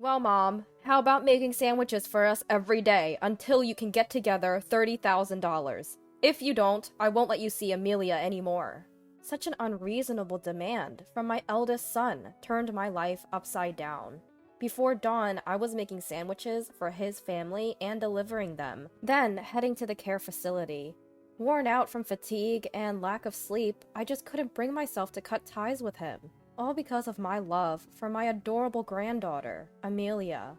Well, Mom, how about making sandwiches for us every day until you can get together $30,000? If you don't, I won't let you see Amelia anymore. Such an unreasonable demand from my eldest son turned my life upside down. Before dawn, I was making sandwiches for his family and delivering them, then heading to the care facility. Worn out from fatigue and lack of sleep, I just couldn't bring myself to cut ties with him, all because of my love for my adorable granddaughter, Amelia.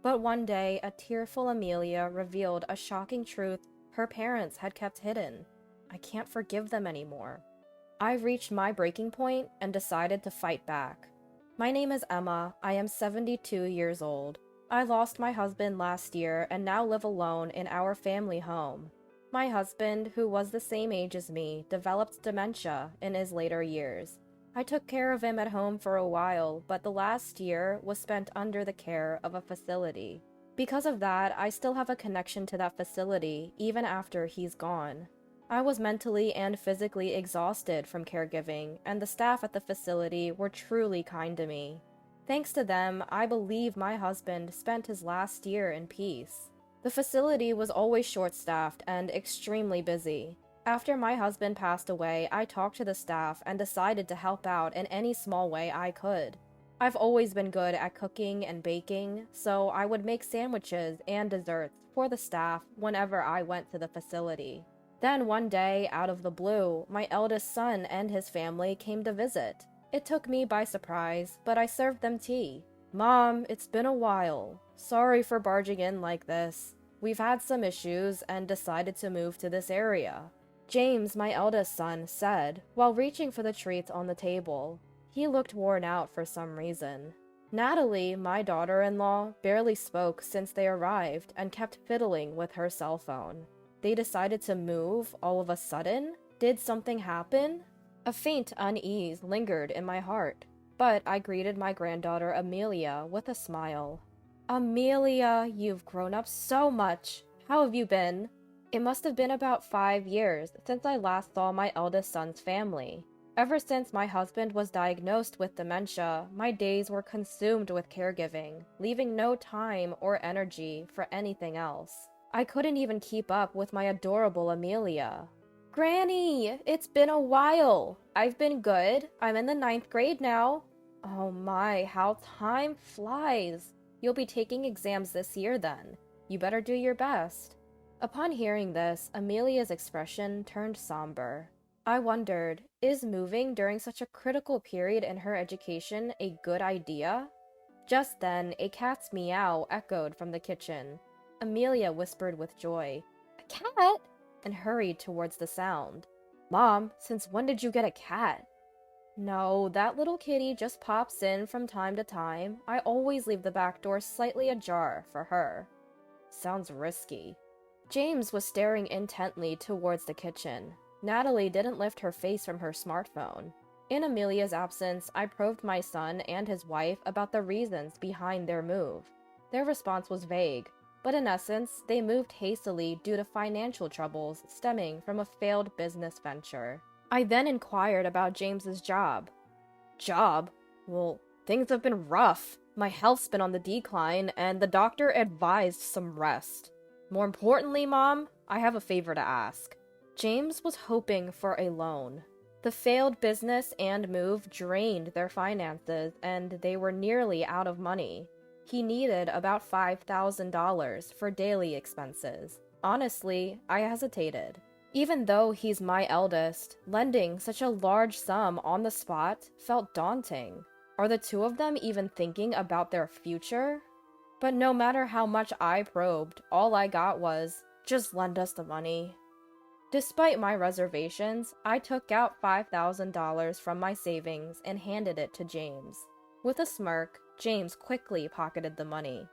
But one day, a tearful Amelia revealed a shocking truth her parents had kept hidden. I can't forgive them anymore. I reached my breaking point and decided to fight back. My name is Emma. I am 72 years old. I lost my husband last year and now live alone in our family home. My husband, who was the same age as me, developed dementia in his later years. I took care of him at home for a while, but the last year was spent under the care of a facility. Because of that, I still have a connection to that facility even after he's gone. I was mentally and physically exhausted from caregiving, and the staff at the facility were truly kind to me. Thanks to them, I believe my husband spent his last year in peace. The facility was always short-staffed and extremely busy. After my husband passed away, I talked to the staff and decided to help out in any small way I could. I've always been good at cooking and baking, so I would make sandwiches and desserts for the staff whenever I went to the facility. Then one day, out of the blue, my eldest son and his family came to visit. It took me by surprise, but I served them tea. "Mom, it's been a while. Sorry for barging in like this. We've had some issues and decided to move to this area," James, my eldest son, said while reaching for the treats on the table. He looked worn out for some reason. Natalie, my daughter-in-law, barely spoke since they arrived and kept fiddling with her cell phone. They decided to move all of a sudden? Did something happen? A faint unease lingered in my heart, but I greeted my granddaughter Amelia with a smile. "Amelia, you've grown up so much. How have you been?" It must have been about 5 years since I last saw my eldest son's family. Ever since my husband was diagnosed with dementia, my days were consumed with caregiving, leaving no time or energy for anything else. I couldn't even keep up with my adorable Amelia. "Granny, it's been a while. I've been good. I'm in the 9th grade now." "Oh my, how time flies. You'll be taking exams this year then. You better do your best." Upon hearing this, Amelia's expression turned somber. I wondered, is moving during such a critical period in her education a good idea? Just then, a cat's meow echoed from the kitchen. Amelia whispered with joy, "A cat?" and hurried towards the sound. "Mom, since when did you get a cat?" "No, that little kitty just pops in from time to time. I always leave the back door slightly ajar for her." Sounds risky. James was staring intently towards the kitchen. Natalie didn't lift her face from her smartphone. In Amelia's absence, I probed my son and his wife about the reasons behind their move. Their response was vague, but in essence, they moved hastily due to financial troubles stemming from a failed business venture. I then inquired about James's job. "Job? Well, things have been rough. My health's been on the decline, and the doctor advised some rest. More importantly, Mom, I have a favor to ask." James was hoping for a loan. The failed business and move drained their finances, and they were nearly out of money. He needed about $5,000 for daily expenses. Honestly, I hesitated. Even though he's my eldest, lending such a large sum on the spot felt daunting. Are the two of them even thinking about their future? But no matter how much I probed, all I got was, "Just lend us the money." Despite my reservations, I took out $5,000 from my savings and handed it to James. With a smirk, James quickly pocketed the money.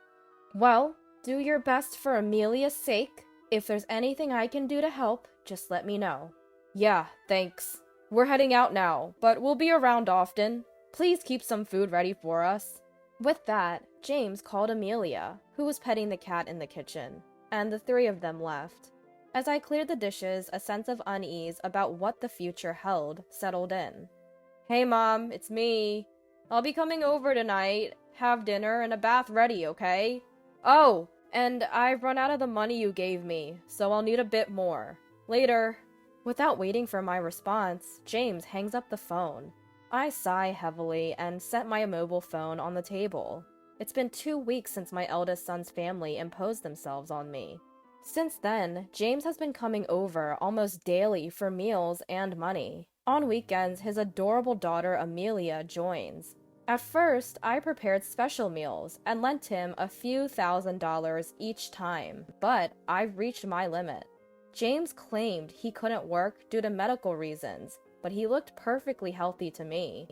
"Well, do your best for Amelia's sake. If there's anything I can do to help, just let me know." "Yeah, thanks. We're heading out now, but we'll be around often. Please keep some food ready for us." With that, James called Amelia, who was petting the cat in the kitchen, and the three of them left. As I cleared the dishes, a sense of unease about what the future held settled in. "Hey Mom, it's me. I'll be coming over tonight. have dinner and a bath ready, okay? Oh, and I've run out of the money you gave me, so I'll need a bit more. Later. Without waiting for my response, James hangs up the phone. I sigh heavily and set my mobile phone on the table. It's been 2 weeks since my eldest son's family imposed themselves on me. Since then, James has been coming over almost daily for meals and money. On weekends, his adorable daughter Amelia joins. At first, I prepared special meals and lent him a few $1,000s each time, but I've reached my limit. James claimed he couldn't work due to medical reasons, but he looked perfectly healthy to me.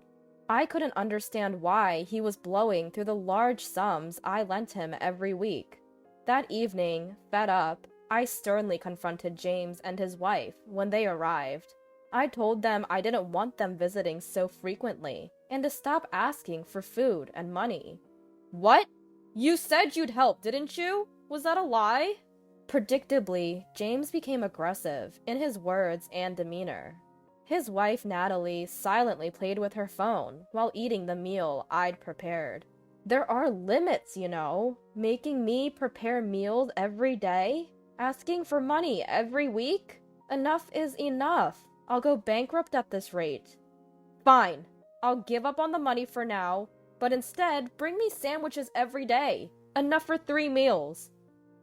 I couldn't understand why he was blowing through the large sums I lent him every week. That evening, fed up, I sternly confronted James and his wife when they arrived. I told them I didn't want them visiting so frequently, and to stop asking for food and money. What? You said you'd help, didn't you? Was that a lie? Predictably, James became aggressive in his words and demeanor. His wife, Natalie, silently played with her phone while eating the meal I'd prepared. There are limits, you know. Making me prepare meals every day? Asking for money every week? Enough is enough. I'll go bankrupt at this rate. Fine. I'll give up on the money for now, but instead bring me sandwiches every day. Enough for 3 meals.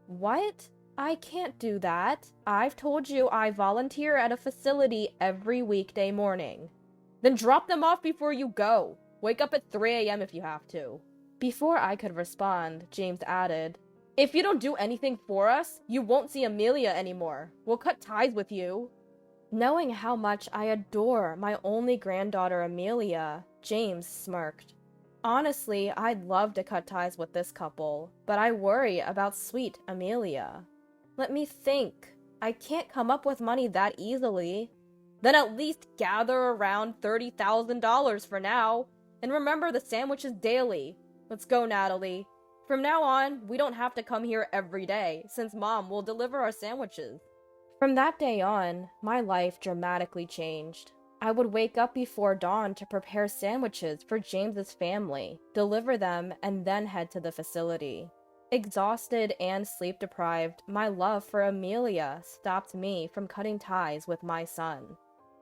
What? I can't do that. I've told you I volunteer at a facility every weekday morning. Then drop them off before you go. Wake up at 3 a.m. if you have to. Before I could respond, James added, If you don't do anything for us, you won't see Amelia anymore. We'll cut ties with you. Knowing how much I adore my only granddaughter Amelia, James smirked. Honestly, I'd love to cut ties with this couple, but I worry about sweet Amelia. Let me think. I can't come up with money that easily. Then at least gather around $30,000 for now, and remember the sandwiches daily. Let's go, Natalie. From now on, we don't have to come here every day, since Mom will deliver our sandwiches. From that day on, my life dramatically changed. I would wake up before dawn to prepare sandwiches for James's family, deliver them, and then head to the facility. Exhausted and sleep-deprived, my love for Amelia stopped me from cutting ties with my son.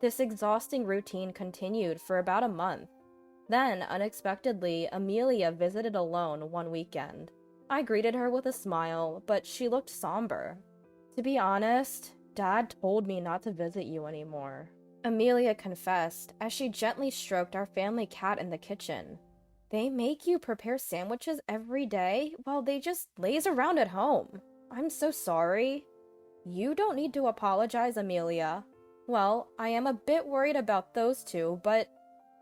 This exhausting routine continued for about a month. Then, unexpectedly, Amelia visited alone one weekend. I greeted her with a smile, but she looked somber. To be honest, Dad told me not to visit you anymore. Amelia confessed as she gently stroked our family cat in the kitchen. They make you prepare sandwiches every day while they just laze around at home. I'm so sorry. You don't need to apologize, Amelia. Well, I am a bit worried about those two, but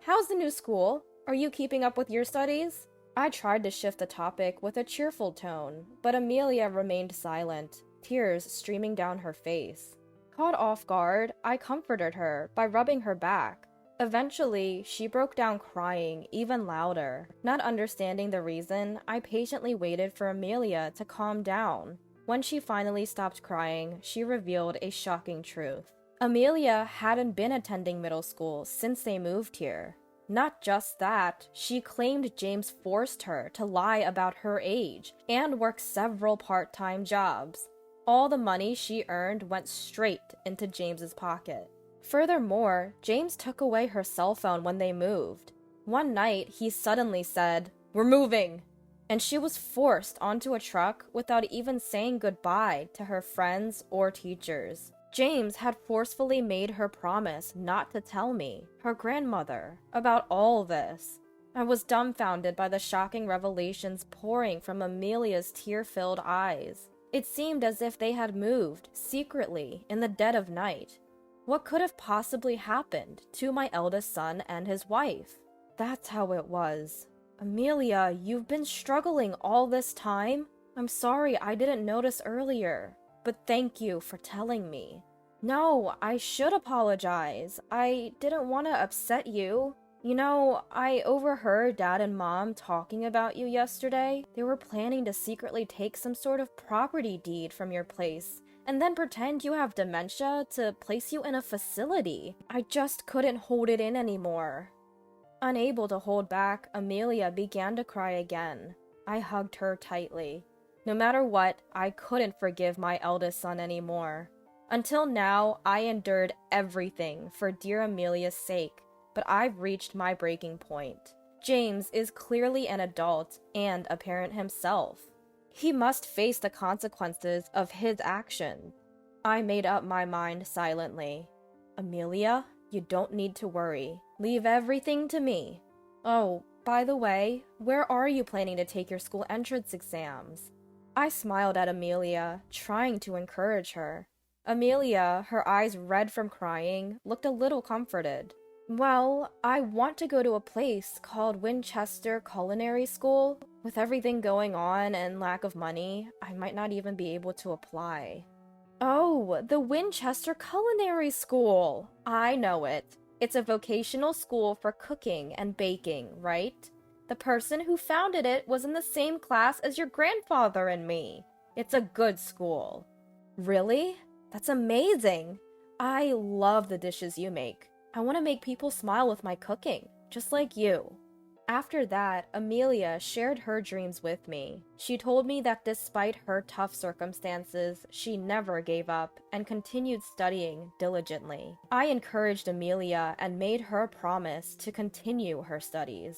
how's the new school? Are you keeping up with your studies? I tried to shift the topic with a cheerful tone, but Amelia remained silent, tears streaming down her face. Caught off guard, I comforted her by rubbing her back. Eventually, she broke down crying even louder. Not understanding the reason, I patiently waited for Amelia to calm down. When she finally stopped crying, she revealed a shocking truth. Amelia hadn't been attending middle school since they moved here. Not just that, she claimed James forced her to lie about her age and work several part-time jobs. All the money she earned went straight into James's pocket. Furthermore, James took away her cell phone when they moved. One night, he suddenly said, "We're moving!" And she was forced onto a truck without even saying goodbye to her friends or teachers. James had forcefully made her promise not to tell me, her grandmother, about all this. I was dumbfounded by the shocking revelations pouring from Amelia's tear-filled eyes. It seemed as if they had moved, secretly, in the dead of night. What could have possibly happened to my eldest son and his wife? That's how it was. Amelia, you've been struggling all this time? I'm sorry I didn't notice earlier, but thank you for telling me. No, I should apologize. I didn't want to upset you. You know, I overheard Dad and Mom talking about you yesterday. They were planning to secretly take some sort of property deed from your place and then pretend you have dementia to place you in a facility. I just couldn't hold it in anymore. Unable to hold back, Amelia began to cry again. I hugged her tightly. No matter what, I couldn't forgive my eldest son anymore. Until now, I endured everything for dear Amelia's sake, but I've reached my breaking point. James is clearly an adult and a parent himself. He must face the consequences of his actions. I made up my mind silently. Amelia, you don't need to worry. Leave everything to me. Oh, by the way, where are you planning to take your school entrance exams? I smiled at Amelia, trying to encourage her. Amelia, her eyes red from crying, looked a little comforted. Well, I want to go to a place called Winchester Culinary School. With everything going on and lack of money, I might not even be able to apply. Oh, the Winchester Culinary School! I know it. It's a vocational school for cooking and baking, right? The person who founded it was in the same class as your grandfather and me. It's a good school. Really? That's amazing! I love the dishes you make. I want to make people smile with my cooking, just like you. After that, Amelia shared her dreams with me. She told me that despite her tough circumstances, she never gave up and continued studying diligently. I encouraged Amelia and made her promise to continue her studies.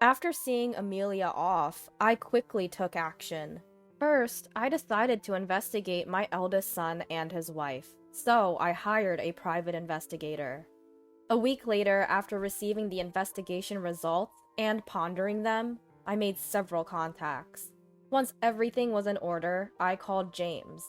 After seeing Amelia off, I quickly took action. First, I decided to investigate my eldest son and his wife, so I hired a private investigator. A week later, after receiving the investigation results and pondering them, I made several contacts. Once everything was in order, I called James.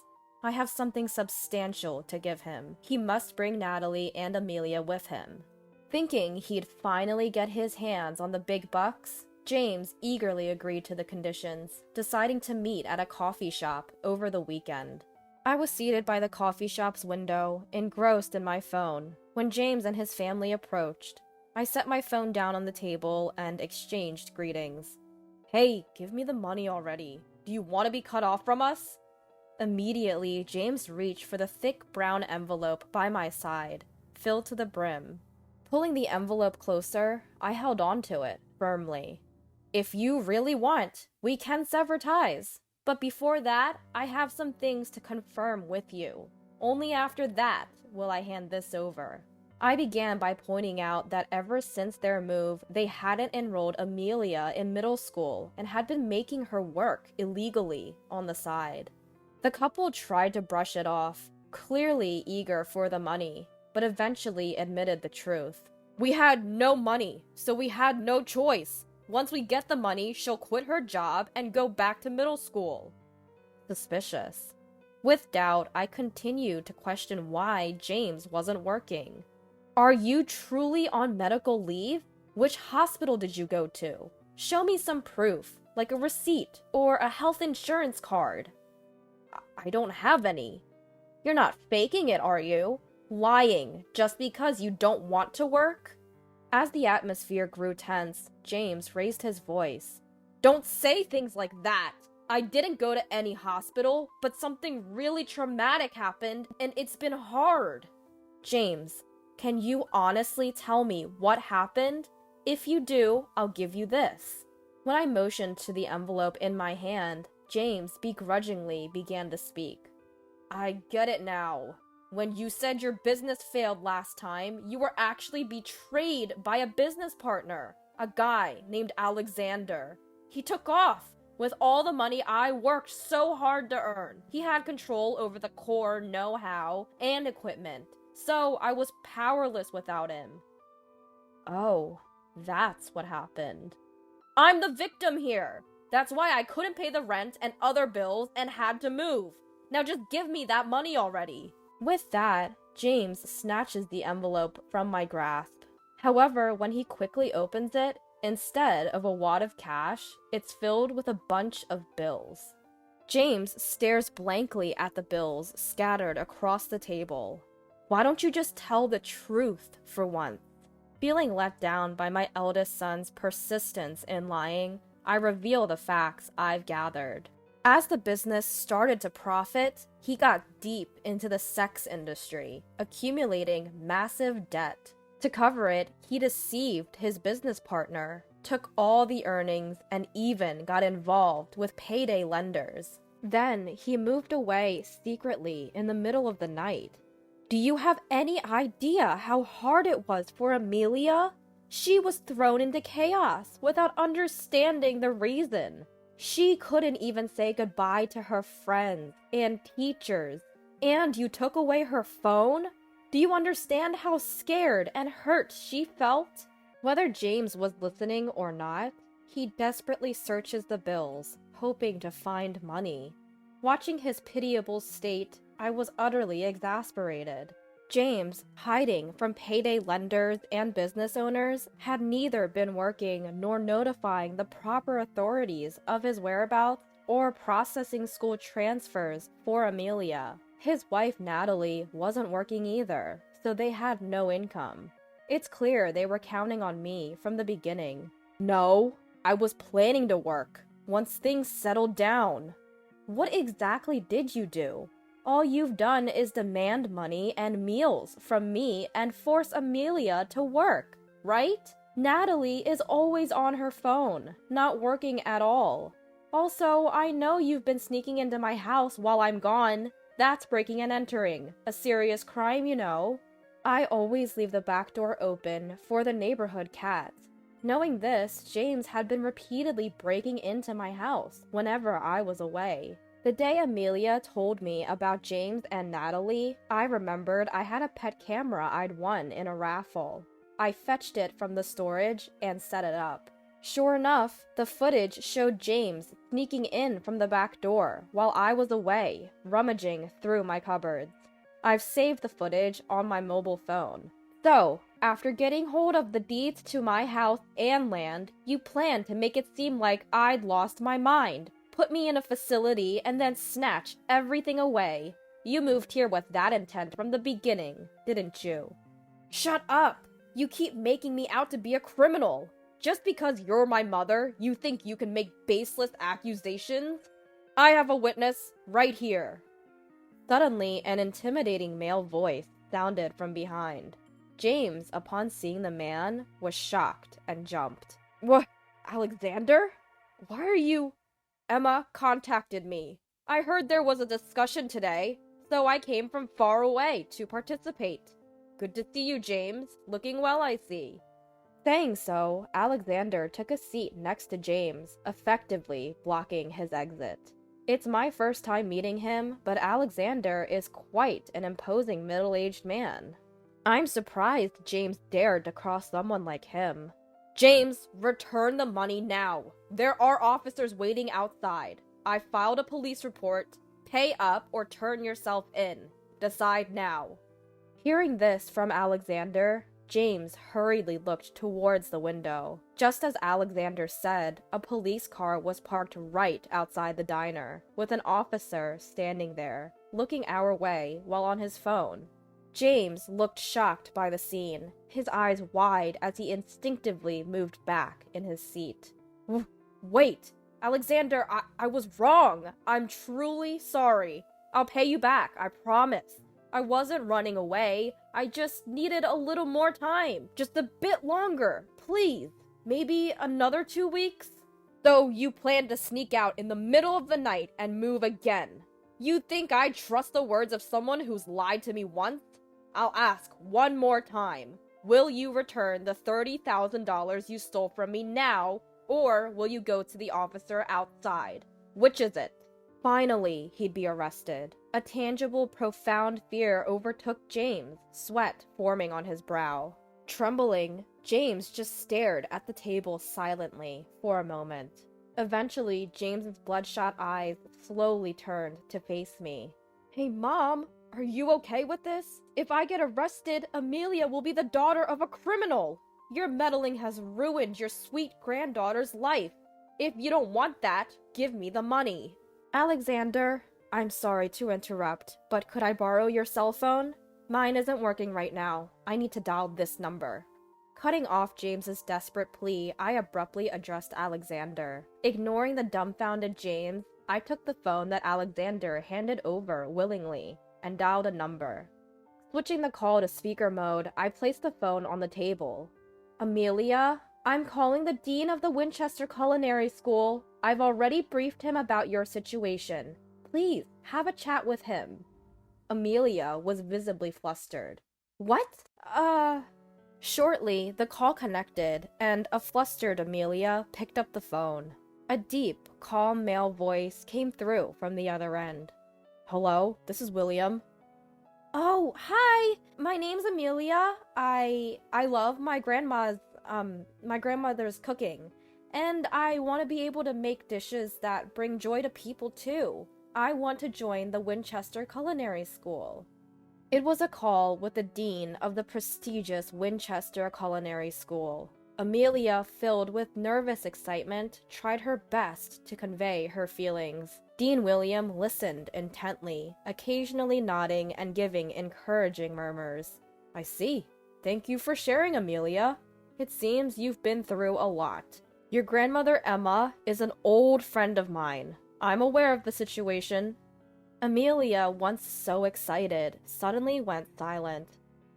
I have something substantial to give him. He must bring Natalie and Amelia with him. Thinking he'd finally get his hands on the big bucks, James eagerly agreed to the conditions, deciding to meet at a coffee shop over the weekend. I was seated by the coffee shop's window, engrossed in my phone, when James and his family approached. I set my phone down on the table and exchanged greetings. Hey, give me the money already. Do you want to be cut off from us? Immediately, James reached for the thick brown envelope by my side, filled to the brim. Pulling the envelope closer, I held onto it firmly. If you really want, we can sever ties. But before that, I have some things to confirm with you. Only after that will I hand this over. I began by pointing out that ever since their move, they hadn't enrolled Amelia in middle school and had been making her work illegally on the side. The couple tried to brush it off, clearly eager for the money, but eventually admitted the truth. We had no money, so we had no choice. Once we get the money, she'll quit her job and go back to middle school. Suspicious. With doubt, I continued to question why James wasn't working. Are you truly on medical leave? Which hospital did you go to? Show me some proof, like a receipt or a health insurance card. I don't have any. You're not faking it, are you? Lying just because you don't want to work? As the atmosphere grew tense, James raised his voice. Don't say things like that! I didn't go to any hospital, but something really traumatic happened, and it's been hard. James, can you honestly tell me what happened? If you do, I'll give you this. When I motioned to the envelope in my hand, James begrudgingly began to speak. I get it now. When you said your business failed last time, you were actually betrayed by a business partner, a guy named Alexander. He took off with all the money I worked so hard to earn. He had control over the core know-how and equipment, so I was powerless without him. Oh, that's what happened. I'm the victim here. That's why I couldn't pay the rent and other bills and had to move. Now just give me that money already. With that, James snatches the envelope from my grasp. However, when he quickly opens it, instead of a wad of cash, it's filled with a bunch of bills. James stares blankly at the bills scattered across the table. Why don't you just tell the truth for once? Feeling let down by my eldest son's persistence in lying, I reveal the facts I've gathered. As the business started to profit, he got deep into the sex industry, accumulating massive debt. To cover it, he deceived his business partner, took all the earnings, and even got involved with payday lenders. Then he moved away secretly in the middle of the night. Do you have any idea how hard it was for Amelia? She was thrown into chaos without understanding the reason. She couldn't even say goodbye to her friends and teachers. And you took away her phone? Do you understand how scared and hurt she felt? Whether James was listening or not, he desperately searches the bills, hoping to find money. Watching his pitiable state, I was utterly exasperated. James, hiding from payday lenders and business owners, had neither been working nor notifying the proper authorities of his whereabouts or processing school transfers for Amelia. His wife, Natalie, wasn't working either, so they had no income. It's clear they were counting on me from the beginning. No, I was planning to work once things settled down. What exactly did you do? All you've done is demand money and meals from me and force Amelia to work, right? Natalie is always on her phone, not working at all. Also, I know you've been sneaking into my house while I'm gone. That's breaking and entering. A serious crime, you know. I always leave the back door open for the neighborhood cats. Knowing this, James had been repeatedly breaking into my house whenever I was away. The day Amelia told me about James and Natalie, I remembered I had a pet camera I'd won in a raffle. I fetched it from the storage and set it up. Sure enough, the footage showed James sneaking in from the back door while I was away, rummaging through my cupboards. I've saved the footage on my mobile phone. So, after getting hold of the deeds to my house and land, you planned to make it seem like I'd lost my mind, put me in a facility, and then snatch everything away. You moved here with that intent from the beginning, didn't you? Shut up! You keep making me out to be a criminal. Just because you're my mother, you think you can make baseless accusations? I have a witness right here. Suddenly, an intimidating male voice sounded from behind. James, upon seeing the man, was shocked and jumped. What? Alexander? Why are you... Emma contacted me. I heard there was a discussion today, so I came from far away to participate. Good to see you, James. Looking well, I see. Saying so, Alexander took a seat next to James, effectively blocking his exit. It's my first time meeting him, but Alexander is quite an imposing middle-aged man. I'm surprised James dared to cross someone like him. James, return the money now. There are officers waiting outside. I filed a police report. Pay up or turn yourself in. Decide now. Hearing this from Alexander, James hurriedly looked towards the window. Just as Alexander said, a police car was parked right outside the diner, with an officer standing there, looking our way while on his phone. James looked shocked by the scene, his eyes wide as he instinctively moved back in his seat. Wait, Alexander, I was wrong. I'm truly sorry. I'll pay you back, I promise. I wasn't running away. I just needed a little more time. Just a bit longer, please. Maybe another 2 weeks? So you plan to sneak out in the middle of the night and move again. You think I'd trust the words of someone who's lied to me once? I'll ask one more time. Will you return the $30,000 you stole from me now, or will you go to the officer outside? Which is it? Finally, he'd be arrested. A tangible, profound fear overtook James, sweat forming on his brow. Trembling, James just stared at the table silently for a moment. Eventually, James's bloodshot eyes slowly turned to face me. Hey, Mom, are you okay with this? If I get arrested, Amelia will be the daughter of a criminal. Your meddling has ruined your sweet granddaughter's life. If you don't want that, give me the money. Alexander, I'm sorry to interrupt, but could I borrow your cell phone? Mine isn't working right now. I need to dial this number. Cutting off James's desperate plea, I abruptly addressed Alexander. Ignoring the dumbfounded James, I took the phone that Alexander handed over willingly and dialed a number. Switching the call to speaker mode, I placed the phone on the table. Amelia, I'm calling the dean of the Winchester Culinary School. I've already briefed him about your situation. Please, have a chat with him. Amelia was visibly flustered. What? Shortly, the call connected, and a flustered Amelia picked up the phone. A deep, calm male voice came through from the other end. Hello, this is William. Oh, hi! My name's Amelia. I love my grandmother's cooking, and I want to be able to make dishes that bring joy to people too. I want to join the Winchester Culinary School. It was a call with the dean of the prestigious Winchester Culinary School. Amelia, filled with nervous excitement, tried her best to convey her feelings. Dean William listened intently, occasionally nodding and giving encouraging murmurs. I see. Thank you for sharing, Amelia. It seems you've been through a lot. Your grandmother Emma is an old friend of mine. I'm aware of the situation. Amelia, once so excited, suddenly went silent.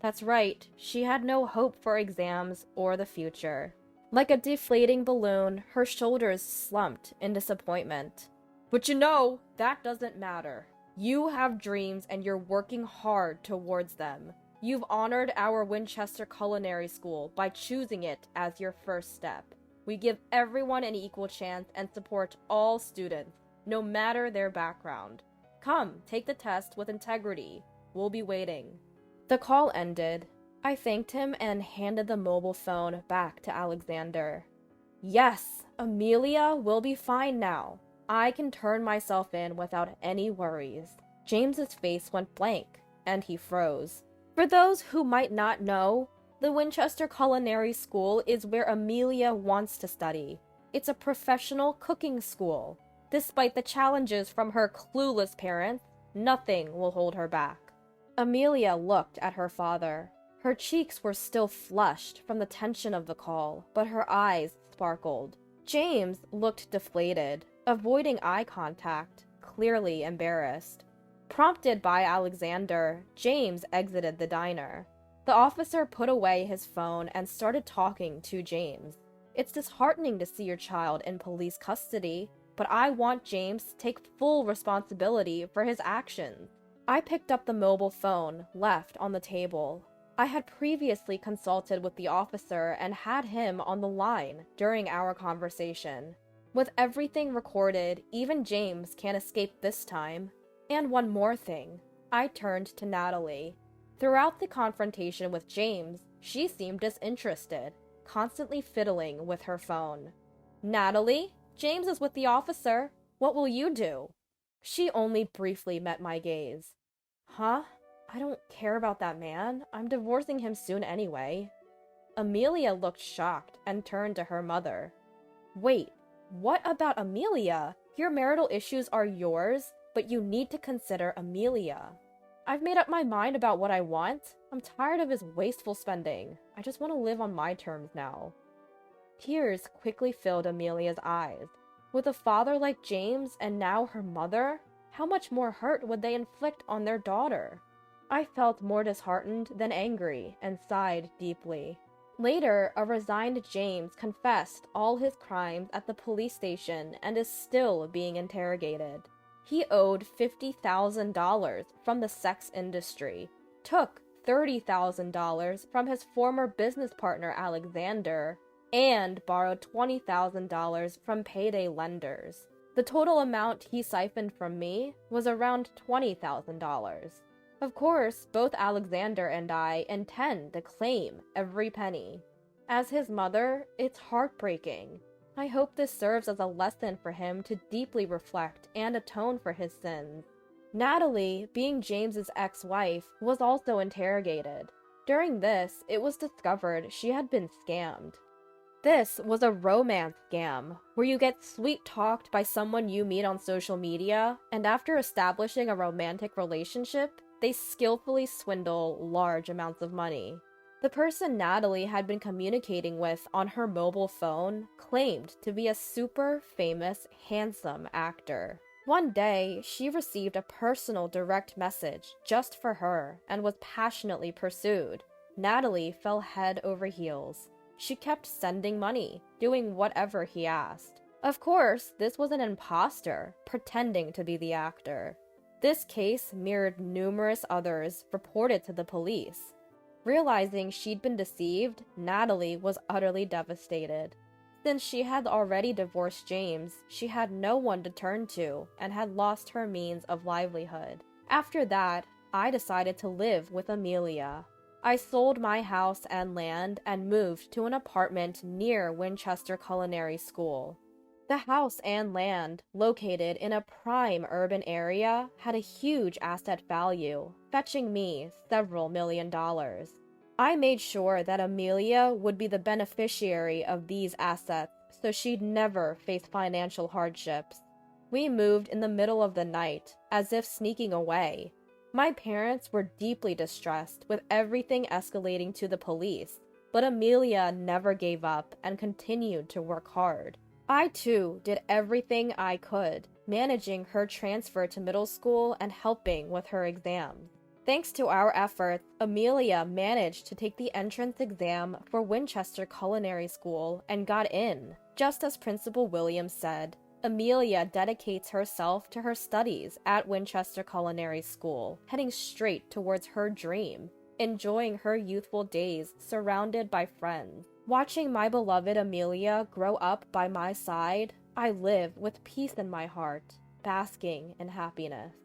That's right, she had no hope for exams or the future. Like a deflating balloon, her shoulders slumped in disappointment. But you know, that doesn't matter. You have dreams and you're working hard towards them. You've honored our Winchester Culinary School by choosing it as your first step. We give everyone an equal chance and support all students, no matter their background. Come, take the test with integrity. We'll be waiting. The call ended. I thanked him and handed the mobile phone back to Alexander. Yes, Amelia will be fine now. I can turn myself in without any worries. James's face went blank, and he froze. For those who might not know, the Winchester Culinary School is where Amelia wants to study. It's a professional cooking school. Despite the challenges from her clueless parents, nothing will hold her back. Amelia looked at her father. Her cheeks were still flushed from the tension of the call, but her eyes sparkled. James looked deflated, avoiding eye contact, clearly embarrassed. Prompted by Alexander, James exited the diner. The officer put away his phone and started talking to James. It's disheartening to see your child in police custody, but I want James to take full responsibility for his actions. I picked up the mobile phone left on the table. I had previously consulted with the officer and had him on the line during our conversation. With everything recorded, even James can't escape this time. And one more thing. I turned to Natalie. Throughout the confrontation with James, she seemed disinterested, constantly fiddling with her phone. Natalie, James is with the officer. What will you do? She only briefly met my gaze. Huh? I don't care about that man. I'm divorcing him soon anyway. Amelia looked shocked and turned to her mother. Wait, what about Amelia? Your marital issues are yours, but you need to consider Amelia. I've made up my mind about what I want. I'm tired of his wasteful spending. I just want to live on my terms now. Tears quickly filled Amelia's eyes. With a father like James and now her mother, how much more hurt would they inflict on their daughter? I felt more disheartened than angry and sighed deeply. Later, a resigned James confessed all his crimes at the police station and is still being interrogated. He owed $50,000 from the sex industry, took $30,000 from his former business partner Alexander, and borrowed $20,000 from payday lenders. The total amount he siphoned from me was around $20,000. Of course, both Alexander and I intend to claim every penny. As his mother, it's heartbreaking. I hope this serves as a lesson for him to deeply reflect and atone for his sins. Natalie, being James's ex-wife, was also interrogated. During this, it was discovered she had been scammed. This was a romance scam, where you get sweet-talked by someone you meet on social media, and after establishing a romantic relationship, they skillfully swindle large amounts of money. The person Natalie had been communicating with on her mobile phone claimed to be a super famous, handsome actor. One day, she received a personal direct message just for her and was passionately pursued. Natalie fell head over heels. She kept sending money, doing whatever he asked. Of course, this was an imposter, pretending to be the actor. This case mirrored numerous others reported to the police. Realizing she'd been deceived, Natalie was utterly devastated. Since she had already divorced James, she had no one to turn to and had lost her means of livelihood. After that, I decided to live with Amelia. I sold my house and land and moved to an apartment near Winchester Culinary School. The house and land, located in a prime urban area, had a huge asset value, fetching me several $1,000,000. I made sure that Amelia would be the beneficiary of these assets so she'd never face financial hardships. We moved in the middle of the night, as if sneaking away. My parents were deeply distressed, with everything escalating to the police, but Amelia never gave up and continued to work hard. I too did everything I could, managing her transfer to middle school and helping with her exams. Thanks to our efforts, Amelia managed to take the entrance exam for Winchester Culinary School and got in. Just as Principal Williams said, Amelia dedicates herself to her studies at Winchester Culinary School, heading straight towards her dream, enjoying her youthful days surrounded by friends. Watching my beloved Amelia grow up by my side, I live with peace in my heart, basking in happiness.